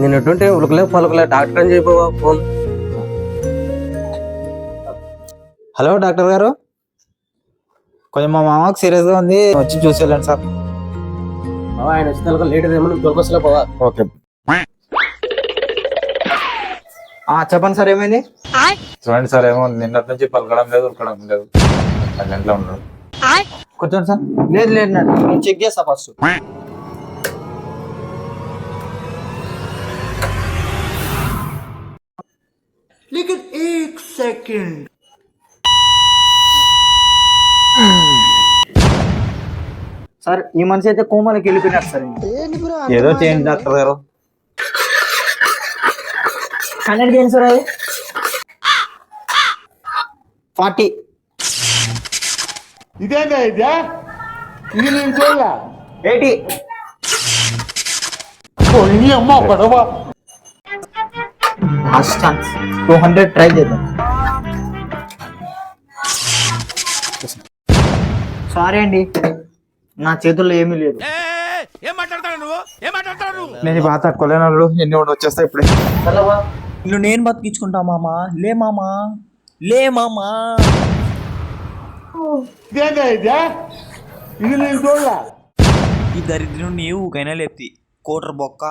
నేను ఎటువంటి ఉలకలే పలుకలే డాక్టర్ అని చెప్పావా ఫోన్. హలో డాక్టర్ గారు, కొంచెం మా మామకు సీరియస్గా ఉంది, వచ్చి చూసి వెళ్ళండి సార్. ఆయన వచ్చిన లేట్ ఏమో దొరకొస్తలే పోవా. ఓకే. చెప్పండి సార్, ఏమైంది? చూడండి సార్, ఏమో నిన్నటి నుంచి పలకడం లేదు, ఉరకడం లేదు, సైలెంట్లో ఉన్నాడు. కూర్చోండి సార్. లేదు లేదు నేను చెక్ చేస్తా ఫస్ట్. సార్ ఈ మనిషి అయితే కోమాలకి వెళ్ళిపోయినారు సార్. ఏదో చేయండి డాక్టర్ గారు. హండ్రెడ్ చేయండి సార్. అది 40. ఇదేనా ఇదే? ఇది నేను చూడలే. 80. పోయి అమ్మ పడవ. లాస్ట్ ఛాన్స్ 200 ట్రై చేద్దాం. సారీ అండి, నా చేతుల్లో ఏమీ లేదు. నేను బాగా తట్టుకోలేను, ఎన్ని వచ్చేస్తా ఇప్పుడే. ఇల్లు నేను బతికించుకుంటా మామా. లే మామా, లే మామా. ఇదేనా ఇదే? ఇది నేను చూడలే. ఈ దరిద్రం నీ ఊకైనా లేప్తి కోటర్ బొక్క.